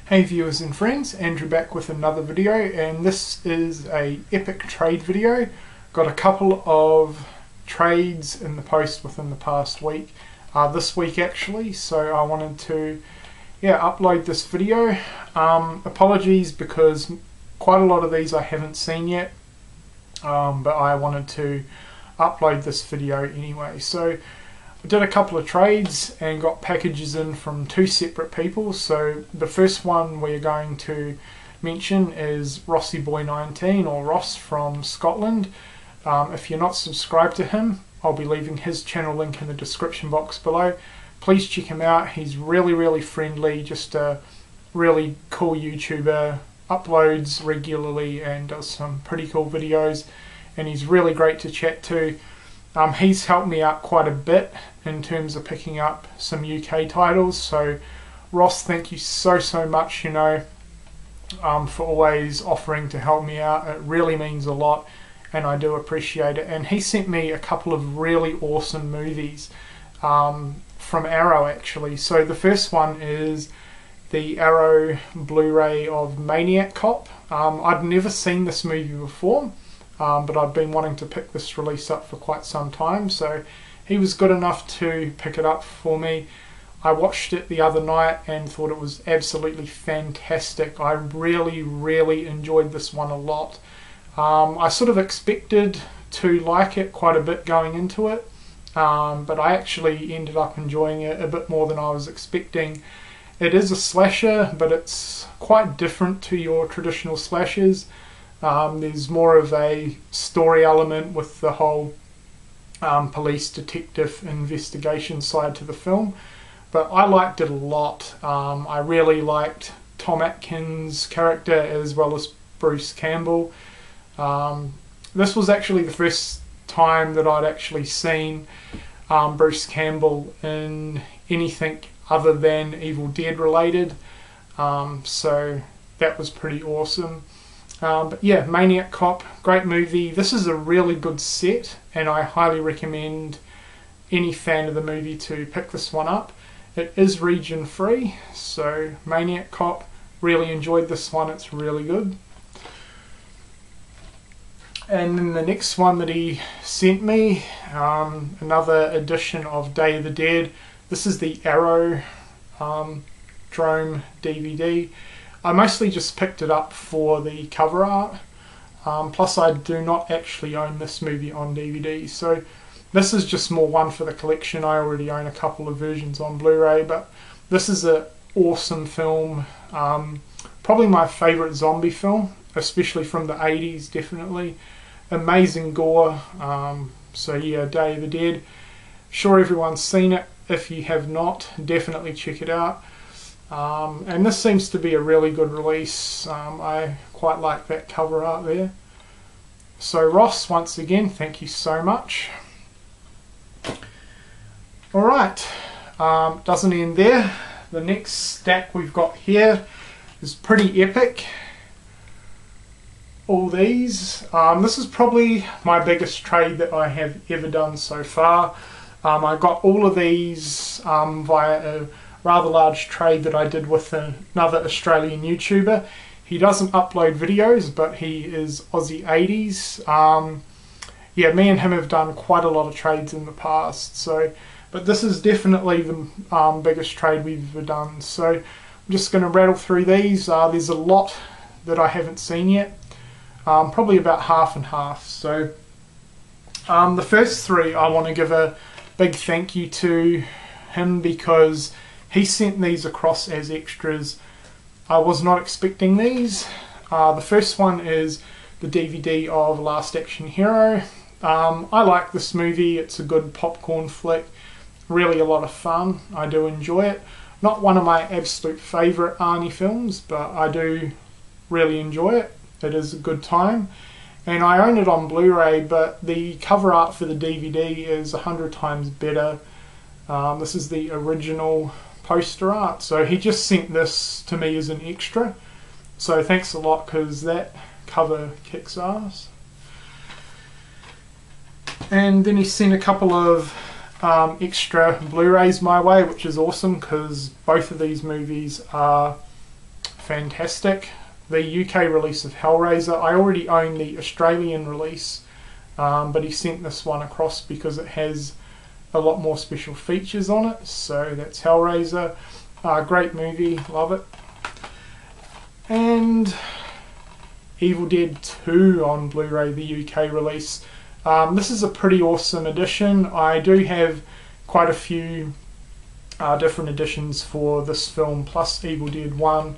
Hey viewers and friends, Andrew back with another video, and this is a epic trade video. Got a couple of trades in the post within the past week, this week actually, so I wanted to upload this video. Apologies because quite a lot of these I haven't seen yet, but I wanted to upload this video anyway. So I did a couple of trades and got packages in from two separate people. So the first one we're going to mention is Rossiboy19, or Ross from Scotland. If you're not subscribed to him, I'll be leaving his channel link in the description box below. Please check him out. He's really friendly, just a really cool YouTuber, uploads regularly and does some pretty cool videos, and he's really great to chat to. He's helped me out quite a bit in terms of picking up some UK titles, so Ross, thank you so much, for always offering to help me out. It really means a lot and I do appreciate it. And he sent me a couple of really awesome movies from Arrow actually. So the first one is the Arrow Blu-ray of Maniac Cop. I'd never seen this movie before, but I've been wanting to pick this release up for quite some time, so he was good enough to pick it up for me. I watched it the other night and thought it was absolutely fantastic. I really enjoyed this one a lot. I sort of expected to like it quite a bit going into it, but I actually ended up enjoying it a bit more than I was expecting. It is a slasher, but it's quite different to your traditional slashers. There's more of a story element with the whole police detective investigation side to the film, but I liked it a lot. I really liked Tom Atkins' character as well as Bruce Campbell. This was actually the first time that I'd actually seen Bruce Campbell in anything other than Evil Dead related, so that was pretty awesome. But yeah, Maniac Cop, great movie. This is a really good set and I highly recommend any fan of the movie to pick this one up. It is region free, so Maniac Cop, really enjoyed this one, it's really good. And then the next one that he sent me, another edition of Day of the Dead. This is the Arrow Drome DVD. I mostly just picked it up for the cover art, plus I do not actually own this movie on DVD, so this is just more one for the collection. I already own a couple of versions on Blu-ray, but this is an awesome film, probably my favourite zombie film, especially from the 80s, definitely. Amazing gore, so yeah, Day of the Dead. Sure everyone's seen it. If you have not, definitely check it out. And this seems to be a really good release. I quite like that cover art there. So Ross, once again, thank you so much. Alright, doesn't end there. The next stack we've got here is pretty epic. All these. This is probably my biggest trade that I have ever done so far. I got all of these via a rather large trade that I did with another Australian YouTuber. He doesn't upload videos, but he is Aussie 80s. Yeah, me and him have done quite a lot of trades in the past, so but this is definitely the biggest trade we've ever done. So I'm just going to rattle through these. There's a lot that I haven't seen yet, probably about half and half. So the first three I want to give a big thank you to him because he sent these across as extras. I was not expecting these. The first one is the DVD of Last Action Hero. I like this movie. It's a good popcorn flick. Really a lot of fun. I do enjoy it. Not one of my absolute favourite Arnie films, but I do really enjoy it. It is a good time. And I own it on Blu-ray, but the cover art for the DVD is 100 times better. This is the original poster art, so he just sent this to me as an extra, so thanks a lot because that cover kicks ass. And then he sent a couple of extra Blu-rays my way, which is awesome because both of these movies are fantastic. The UK release of Hellraiser, I already own the Australian release, but he sent this one across because it has a lot more special features on it. So that's Hellraiser. Great movie, love it. And Evil Dead 2 on Blu-ray, the UK release. This is a pretty awesome edition. I do have quite a few different editions for this film, plus Evil Dead 1.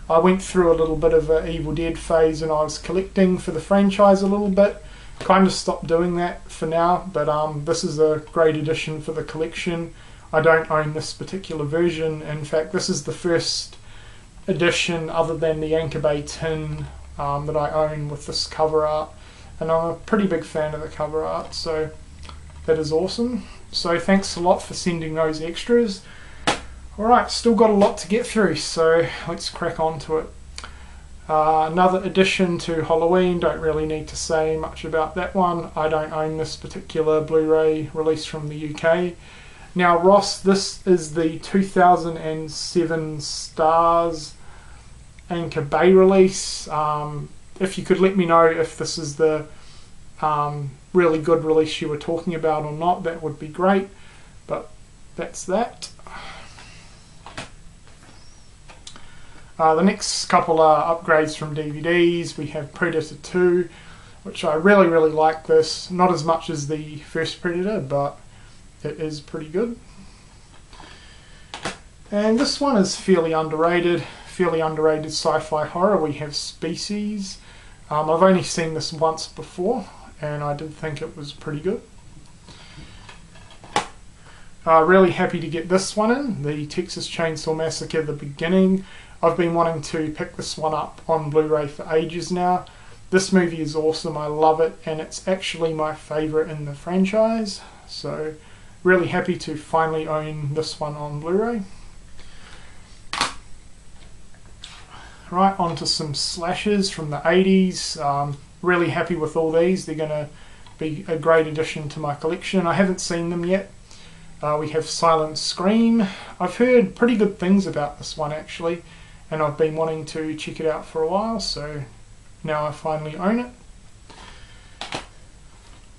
I went through a little bit of an Evil Dead phase and I was collecting for the franchise a little bit. Kind of stopped doing that for now, but this is a great addition for the collection. I don't own this particular version. In fact, this is the first edition other than the Anchor Bay tin that I own with this cover art, and I'm a pretty big fan of the cover art, so that is awesome. So thanks a lot for sending those extras. Alright, still got a lot to get through, so let's crack on to it. Another addition to Halloween, don't really need to say much about that one. I don't own this particular Blu-ray release from the UK. Now Ross, this is the 2007 Stars Anchor Bay release. If you could let me know if this is the really good release you were talking about or not, that would be great. But that's that. The next couple are upgrades from DVDs. We have Predator 2, which I really like this. Not as much as the first Predator, but it is pretty good. And this one is fairly underrated sci-fi horror. We have Species. I've only seen this once before, and I did think it was pretty good. Really happy to get this one in, the Texas Chainsaw Massacre: The Beginning. I've been wanting to pick this one up on Blu-ray for ages now. This movie is awesome, I love it, and it's actually my favourite in the franchise. So really happy to finally own this one on Blu-ray. Right, on to some slashers from the 80s. Really happy with all these. They're going to be a great addition to my collection. I haven't seen them yet. We have Silent Scream. I've heard pretty good things about this one actually, and I've been wanting to check it out for a while, so now I finally own it.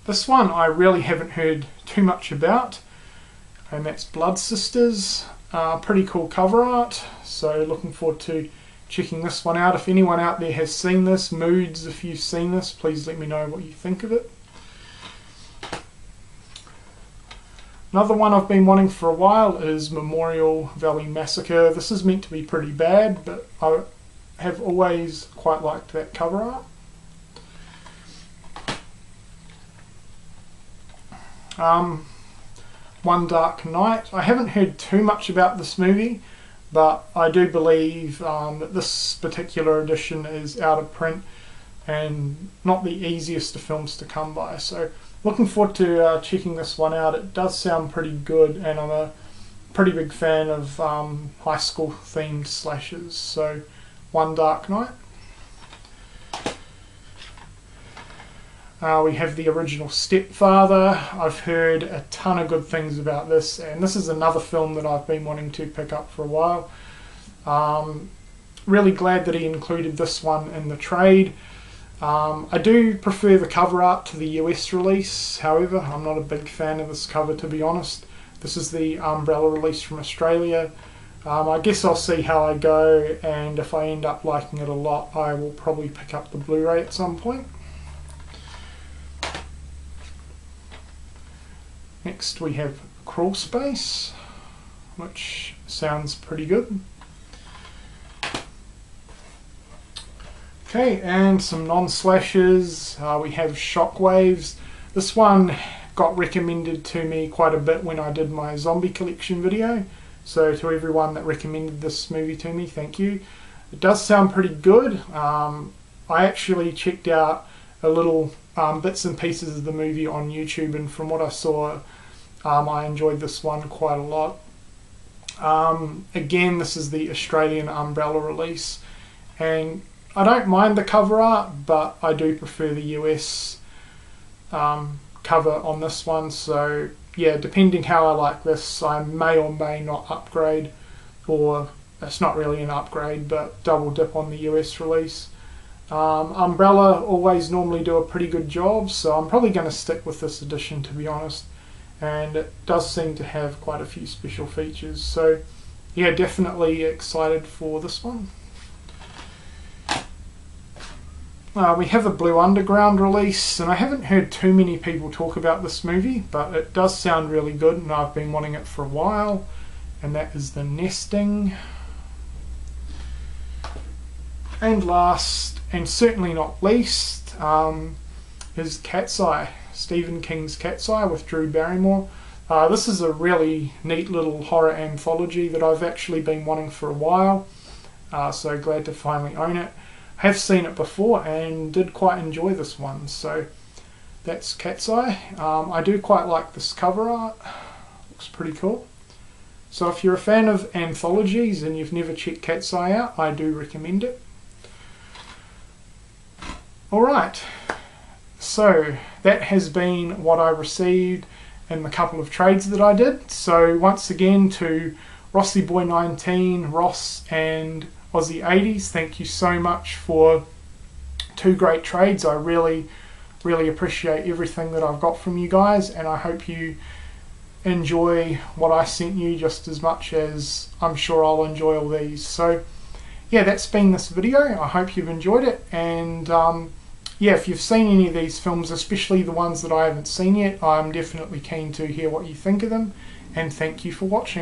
This one I really haven't heard too much about, and that's Blood Sisters. Pretty cool cover art, so looking forward to checking this one out. If anyone out there has seen this, Moods, if you've seen this, please let me know what you think of it. Another one I've been wanting for a while is Memorial Valley Massacre. This is meant to be pretty bad, but I have always quite liked that cover art. One Dark Night. I haven't heard too much about this movie, but I do believe that this particular edition is out of print and not the easiest of films to come by. So looking forward to checking this one out. It does sound pretty good, and I'm a pretty big fan of high school themed slashers. So One Dark Night. We have the original Stepfather. I've heard a ton of good things about this, and this is another film that I've been wanting to pick up for a while. Really glad that he included this one in the trade. I do prefer the cover art to the US release, however I'm not a big fan of this cover, to be honest. This is the Umbrella release from Australia. I guess I'll see how I go, and if I end up liking it a lot I will probably pick up the Blu-ray at some point. Next we have Crawl Space, which sounds pretty good. Okay, and some non-slashers. We have Shockwaves. This one got recommended to me quite a bit when I did my zombie collection video, so to everyone that recommended this movie to me, thank you. It does sound pretty good. I actually checked out a little bits and pieces of the movie on YouTube, and from what I saw I enjoyed this one quite a lot. Again, this is the Australian Umbrella release, and I don't mind the cover art, but I do prefer the US cover on this one. So yeah, depending how I like this, I may or may not upgrade or it's not really an upgrade, but double dip on the US release. Umbrella always normally do a pretty good job, so I'm probably going to stick with this edition, to be honest. And it does seem to have quite a few special features, so yeah, definitely excited for this one. We have a Blue Underground release, and I haven't heard too many people talk about this movie, but it does sound really good and I've been wanting it for a while, and that is The Nesting. And last, and certainly not least, is Cat's Eye, Stephen King's Cat's Eye with Drew Barrymore. This is a really neat little horror anthology that I've actually been wanting for a while, so glad to finally own it. Have seen it before and did quite enjoy this one, so that's Cat's Eye. I do quite like this cover art, looks pretty cool. So if you're a fan of anthologies and you've never checked Cat's Eye out, I do recommend it. Alright, so that has been what I received in the couple of trades that I did. So once again to Rossi Boy 19, Ross and Aussie 80s, thank you so much for 2 great trades. I really appreciate everything that I've got from you guys, and I hope you enjoy what I sent you just as much as I'm sure I'll enjoy all these. So yeah, that's been this video. I hope you've enjoyed it, and yeah, if you've seen any of these films, especially the ones that I haven't seen yet, I'm definitely keen to hear what you think of them, and thank you for watching.